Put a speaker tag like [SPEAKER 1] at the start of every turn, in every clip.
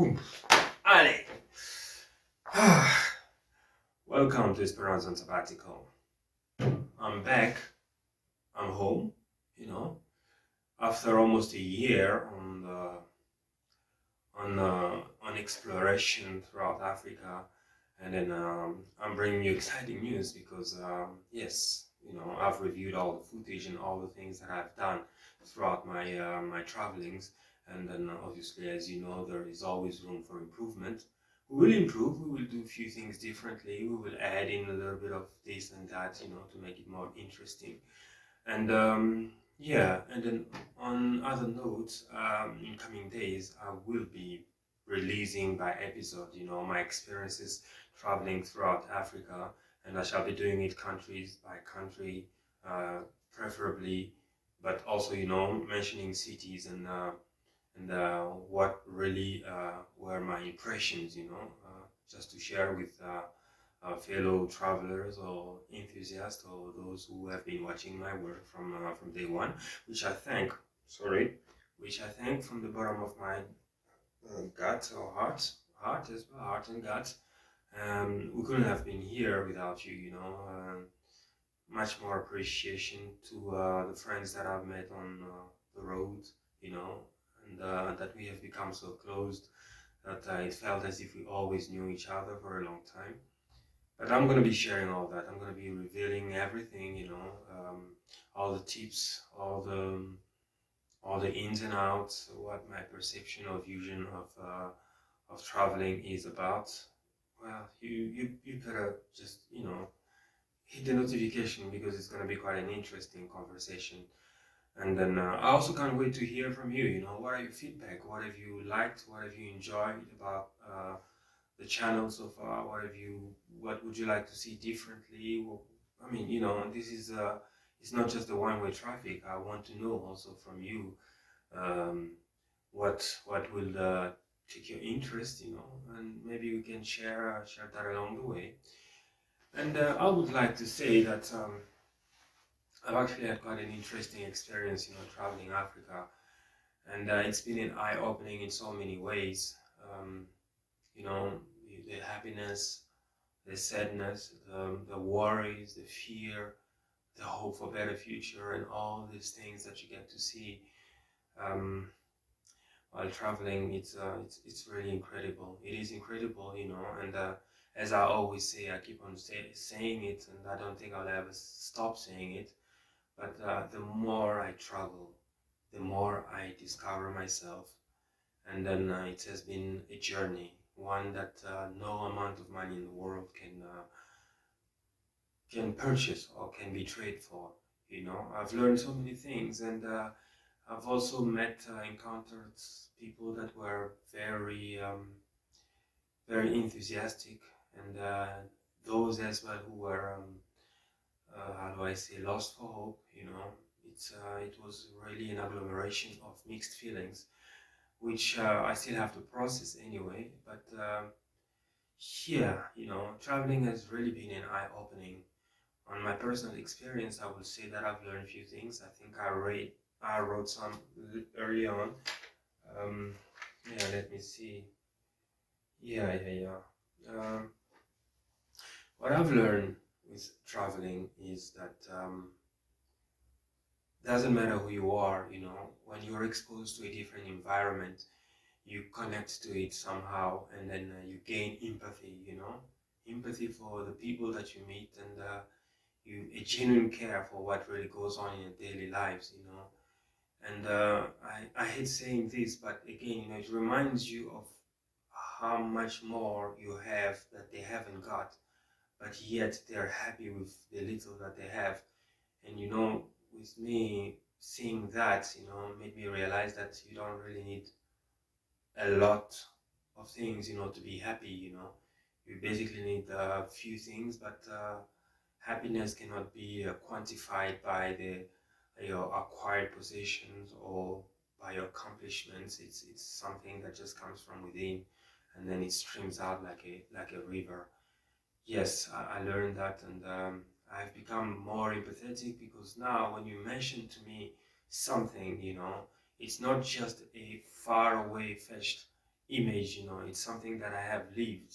[SPEAKER 1] Boom. Allez. Welcome to Esperance on Sabbatical. I'm back. I'm home, after almost a year on exploration throughout Africa. And then I'm bringing you exciting news because, yes, I've reviewed all the footage and all the things that I've done throughout my travelings. And then obviously, as you know, there is always room for improvement. We will improve, we will do a few things differently, we will add in a little bit of this and that, to make it more interesting. And yeah, and then on other notes, in coming days, I will be releasing by episode, my experiences traveling throughout Africa, and I shall be doing it countries by country, preferably, but also, mentioning cities and what really were my impressions, just to share with fellow travelers or enthusiasts or those who have been watching my work from day one, which I thank. Which I thank from the bottom of my gut or heart as well, heart and gut. We couldn't have been here without you, much more appreciation to the friends that I've met on the road, and that we have become so close that it felt as if we always knew each other for a long time. But I'm going to be sharing all that. I'm going to be revealing everything, all the tips, all the ins and outs, what my perception or vision of traveling is about. Well, you better just, hit the notification because it's going to be quite an interesting conversation. And then I also can't wait to hear from you. What are your feedback? What have you liked? What have you enjoyed about the channel so far? What would you like to see differently? Well, I mean, this is it's not just the one-way traffic. I want to know also from you what will take your interest, and maybe we can share that along the way. And I would like to say that I've actually had quite an interesting experience, traveling Africa, and it's been an eye-opening in so many ways. The happiness, the sadness, the worries, the fear, the hope for a better future, and all these things that you get to see while traveling. It's really incredible. It is incredible, and as I always say, I keep on saying it, and I don't think I'll ever stop saying it, but the more I travel, the more I discover myself. And then it has been a journey, one that no amount of money in the world can purchase or can be traded for. I've learned so many things, and I've also encountered people that were very very enthusiastic, and those as well who were how do I say, lost for hope. It was really an agglomeration of mixed feelings, which I still have to process anyway. But traveling has really been an eye-opening. On my personal experience, I would say that I've learned a few things. I think I wrote some early on. Let me see. What I've learned with traveling is that doesn't matter who you are, when you're exposed to a different environment, you connect to it somehow, and then you gain empathy, empathy for the people that you meet, and a genuine care for what really goes on in your daily lives, And I hate saying this, but again, it reminds you of how much more you have that they haven't got, but yet they're happy with the little that they have. And with me, seeing that, made me realize that you don't really need a lot of things, to be happy, You basically need a few things, but happiness cannot be quantified by your acquired possessions or by your accomplishments. It's something that just comes from within, and then it streams out like a river. Yes, I learned that, and I've become more empathetic, because now when you mention to me something, it's not just a far away fetched image, it's something that I have lived,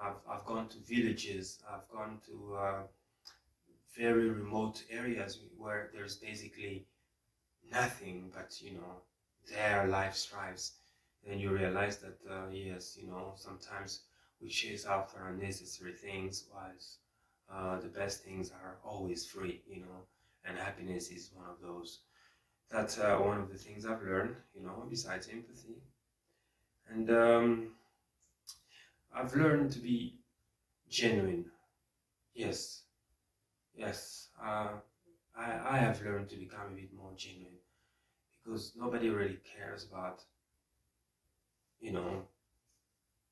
[SPEAKER 1] I've gone to villages, I've gone to very remote areas where there's basically nothing but, their life strives. And you realize that, yes, sometimes we chase after unnecessary things, whilst the best things are always free, and happiness is one of those. That's one of the things I've learned, besides empathy. And I've learned to be genuine. Yes, yes. I have learned to become a bit more genuine, because nobody really cares about, you know,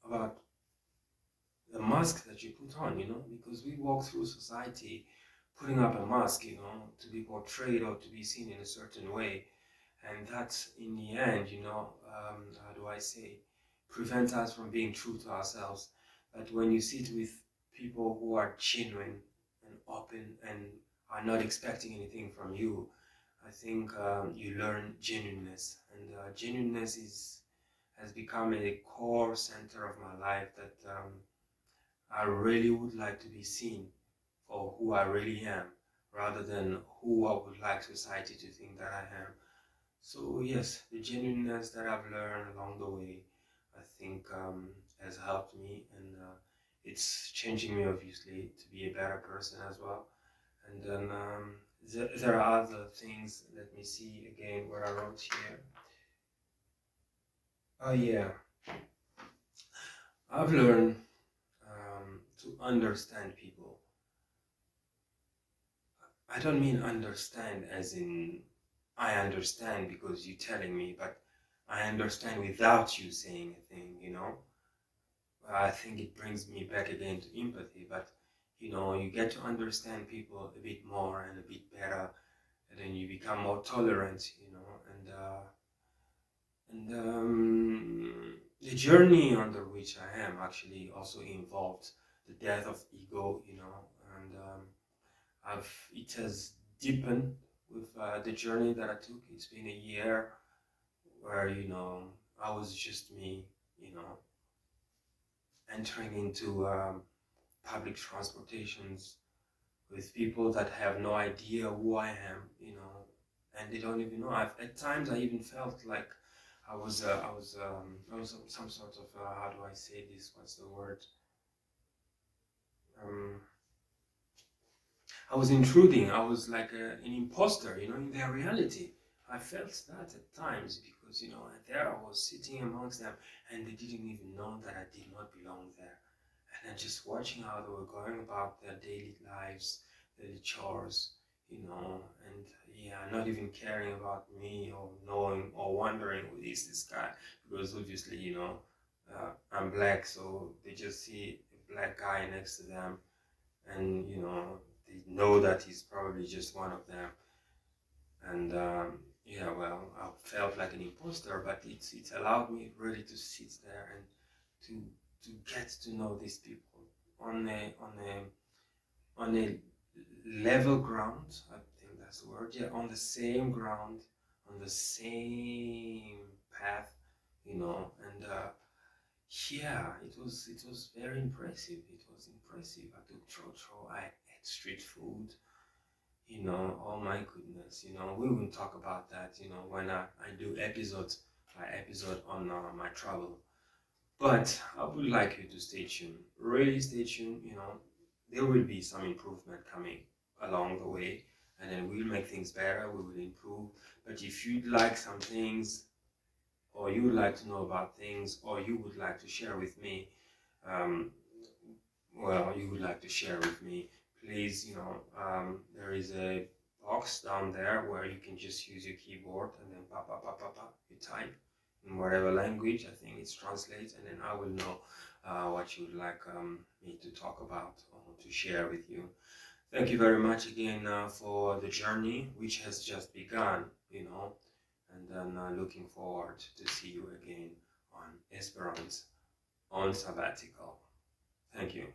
[SPEAKER 1] about the mask that you put on, because we walk through society putting up a mask, to be portrayed or to be seen in a certain way. And that, in the end, how do I say, prevents us from being true to ourselves. But when you sit with people who are genuine and open and are not expecting anything from you, I think you learn genuineness. And genuineness has become a core center of my life, that I really would like to be seen for who I really am, rather than who I would like society to think that I am. So yes, the genuineness that I've learned along the way, I think has helped me, and it's changing me, obviously, to be a better person as well. And then there are other things. Let me see again what I wrote here. Oh yeah, I've learned to understand people. I don't mean understand as in I understand because you're telling me, but I understand without you saying a thing. I think it brings me back again to empathy, but you get to understand people a bit more and a bit better, and then you become more tolerant, and the journey under which I am actually also involved the death of ego, and it has deepened with the journey that I took. It's been a year where, I was just me, you know, entering into public transportations with people that have no idea who I am, and they don't even know. At times I even felt like I was some sort of, how do I say this? What's the word? Um, I was intruding. I was like an imposter, in their reality. I felt that at times because, there I was sitting amongst them and they didn't even know that I did not belong there. And then just watching how they were going about their daily lives, daily chores, and yeah, not even caring about me or knowing or wondering who is this guy, because obviously, I'm black, so they just see a black guy next to them, and they know that he's probably just one of them. And yeah, well, I felt like an imposter, but it's allowed me really to sit there and to get to know these people on a level ground. I think that's the word. Yeah, on the same ground, on the same path, and yeah, it was very impressive. It was impressive. I took trotro. I ate street food. Oh my goodness. We will talk about that. When I do episode by episode on my travel. But I would like you to stay tuned. Really stay tuned. There will be some improvement coming along the way, and then we'll make things better. We will improve. But if you'd like some things, or you would like to know about things, or you would like to share with me, um, you would like to share with me, please, there is a box down there where you can just use your keyboard and then you type in whatever language I think it translates, and then I will know what you would like me to talk about or to share with you. Thank you very much again for the journey, which has just begun, and then looking forward to see you again on Esperance on sabbatical. Thank you.